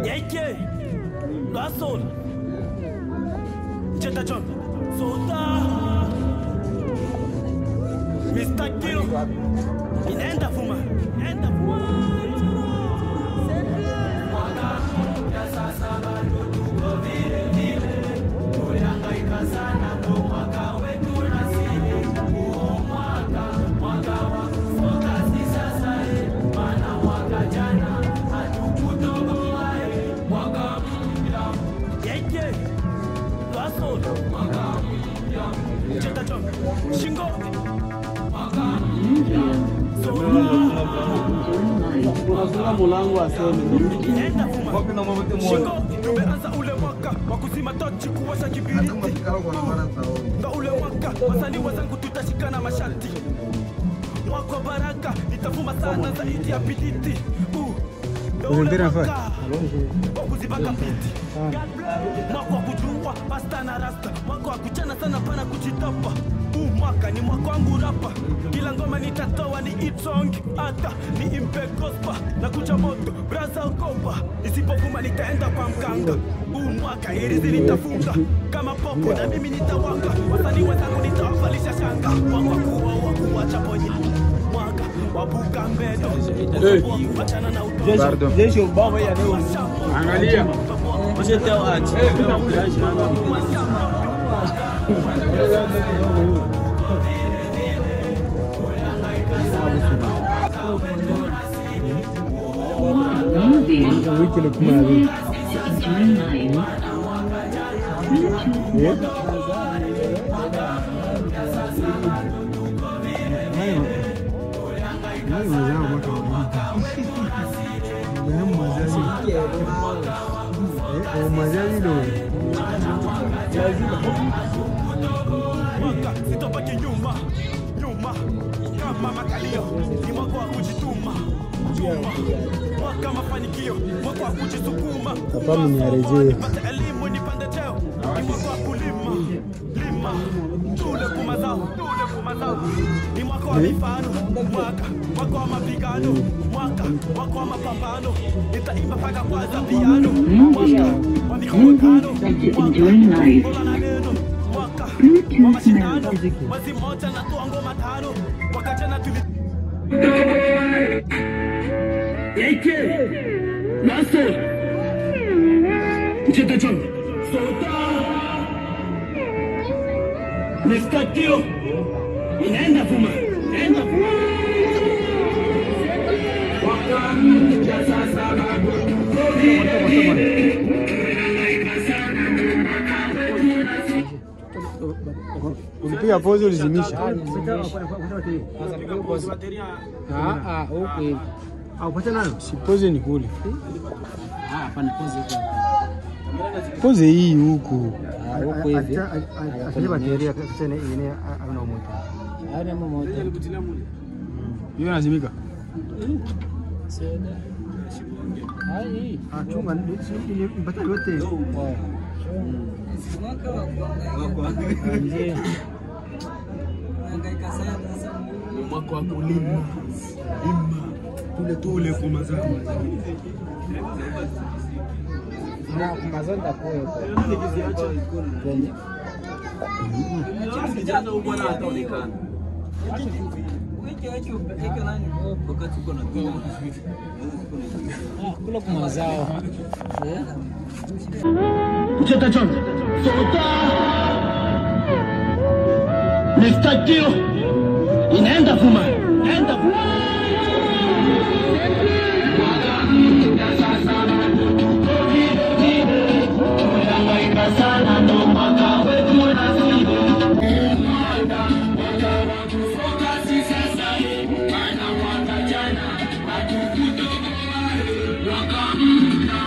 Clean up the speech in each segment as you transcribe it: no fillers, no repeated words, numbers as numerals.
Yeke, Gasol, Jetachon, Soda, Mr. Kill, inaenda Fuma, inaenda Fuma. Sasa bado tuko vile vile, tulihangaika sana kwa mwaka wetu rasmi. Mwaka wa focus sasa, maana mwaka jana hatukutoboa. Mwaka mpya, yeye Gasol, mwaka mpya, Jetachon, Shingo, mwaka mpya, Kuna mulango aseme inaenda Fuma. Shingo, tumeanza ule mwaka wa kuzima tochi kuwasha kibiriti. Ndo ule mwaka wasanii wazangu tutashikana mashati. Mwaka wa baraka itavuma sana zaidi ya biditi. Ndo ule mwaka wa kuzibaka piti. Mwaka wa kujua pasta na rasta. Mwaka wa kuchana sana pana kujitapa. Mwaka ni mwaka wangu rapa. Kila ngoma nitatoa ni hit song. Hata ni impe gospel. Na kucha moto, braza ukopa. Isipofuma nitaenda kwa mkanga. Mwaka hirizi nitafunga kama popo na mimi nitawaka. Wasanii wenzangu nitawavalisha shanga. Mwaka kuwa wakuwacha ponye. Mwaka wabuka mbedo. Wachana na utoto. jeshi Obama ya leo. Angalia. Mshetao achi. Wiki le kumari. Sitopaki nyuma kama makalio. Ni mwaka wa kujituma. Mwaka mafanikio, mwaka wa kujisukuma. Hapa mniarejee. Nipate elimu nipande cheo. Ni mwaka wa kulima. Tule kumazao. Ni mwaka wa mifano. Mwaka wa mapigano. Mwaka wa mapambano. Nitaimba paka kwa za piano. Mwaka wa mikutano. Mwaka na neno. Mwaka wa mashindano. Mwezi mmoja natoa ngoma tano. Mwaka jana tuli Yeke, Gasol, Jetachon, Soda, Mr. Kill, inaenda Fuma, inaenda Fuma. Wakamuja sasa bado tuko vile Ulipiga pose ulizimisha. Okay. Au pata nayo? Si pose ni kule. Hapana pose huko. Pose hii huku. Huko hivi. Acha bateria tena ile ana moto. Ana moto. Hiyo lazimika. Hai. Chunga ni mpata yote. Nje. Mwaka wa kulima. Tule kwa mazao. Mazonda kwa. Kijana huko na ataonekana. Kula kwa mazao. Jetachon, Soda, Mr. Kill, inaenda Fuma, inaenda Fuma. Sana ndo mwaka wetu rasmi. Mwaka wa kufocus sasa, maana mwaka jana hatukutoboa. Mwaka mpya,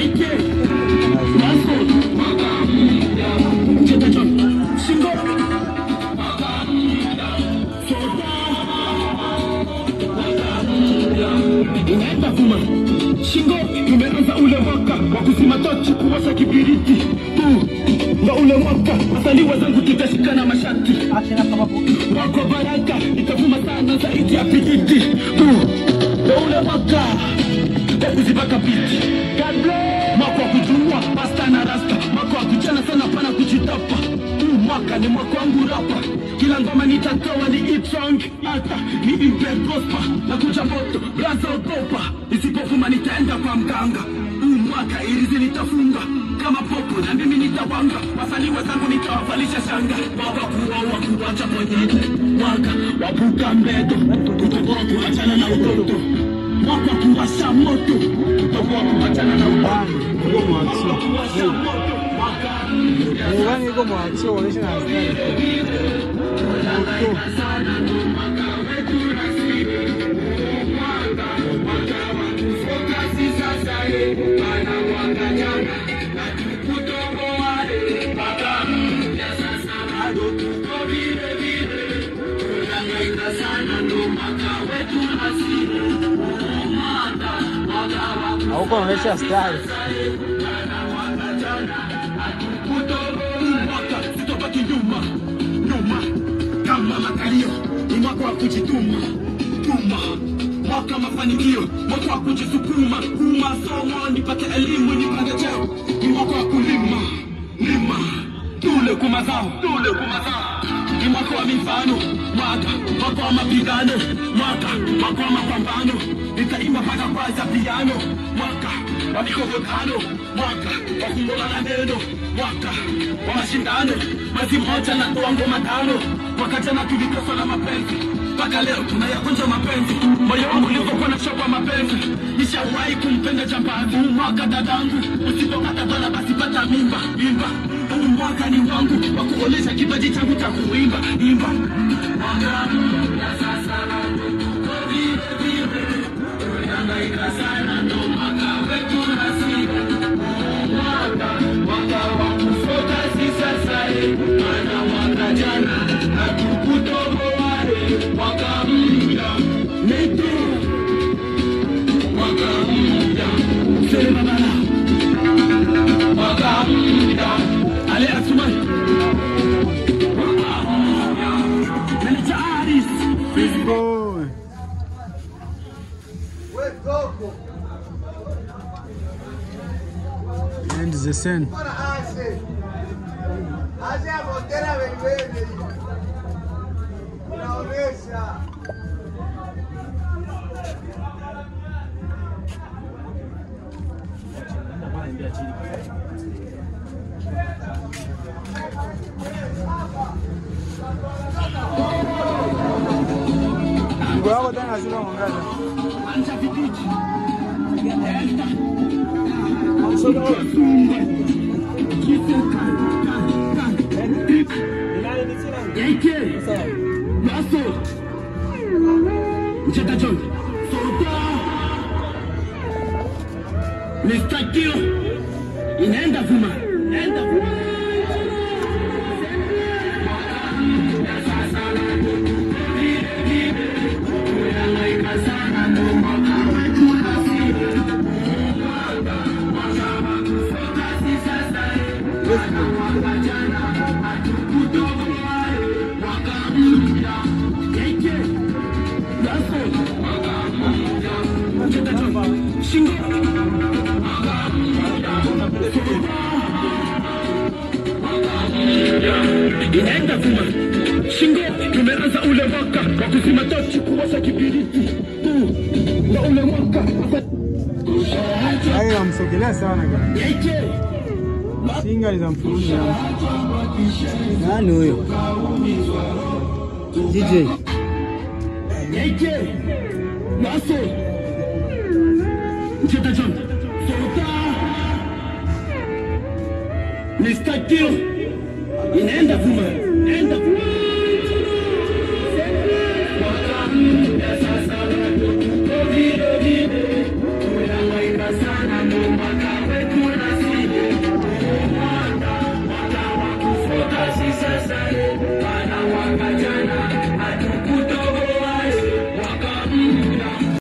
yeke, Gasol, mwaka mpya, Jetachon, Shingo, mwaka mpya, Soda, mwaka mpya, inaenda Fuma. Shingo, tumeanza ule mwaka wa kuzima tochi kuwasha kibiriti. Ndo ule mwaka wasanii wazangu tutashikana mashati. Mwaka wa baraka itavuma sana zaidi ya biditi. Ndo ule mwaka wa kuzibaka piti. Mwaka wa kujua pasta na rasta, mwaka wa kuchana sana pana kujitapa. Mwaka ni mwaka wangu rapa, kila ngoma nitatoa ni hit song. Hata ni impe prosper, na kuja moto, blaza okopa. Nisipofuma nitaenda kwa mganga. Mwaka irizi nitafunga kama popo na mimi nitawanga. Wasanii wenzangu nitawavalisha shanga. Mwaka kuoa kuwacha mwenyewe, mwaka wabuka mbeto, kutoboa kuachana na utoto. Mwaka kuwasha moto, kutoboa kuachana na utoto. Kuwasha moto, mwaka Mwani yuko mwachio uonesha na asili. Hauko unaonyesha style. Sitobaki nyuma kama makalio. Ni mwaka wa kujituma, mwaka mafanikio, mwaka wa kujisukuma, somo nipate elimu, nipande cheo. Ni mwaka wa kulima, tule kumazao. Ni mwaka wa mifano, mwaka wa mapigano, mwaka wa mapambano. Nitaimba mpaka kwaza piano, mwaka wa mikokotano, mwaka wa kungola na neno, mwaka wa mashindano. Mwezi mmoja na toa ngoma 5, mwaka jana tulikosa na mapenzi, mpaka leo tunayakunja mapenzi. Moyo wangu ulivyokuwa na shauku mapenzi, nishawahi kumpenda jambazi. Mwaka dadangu, usipopata bala basi pata mimba. Mwaka ni wangu wa kuonesha kipaji changu cha kuimba. Mwaka sasa na sana ndo mwaka wetu nasibu. Mwaka wa kufoka si sasa, mana mwaka jana hatukutoboa. Mwaka mpya neto, mwaka mpya sema bana, mwaka mpya ale asumai, mwaka mpya meneja Aris Bisbo. And the sun. Wao tena zile mwangaza. anja vijiji Nistakio inaenda vuma, inaenda vuma. Shingo tumeanza ule mwaka wa kuzima tochi, kuwasha kibiriti na ule mwaka. Haya namsogelea sana gani. Singa ni za mfululizo. Nani huyo? DJ. Maso. Cheta John. Sota. Nistakio inaenda vuma.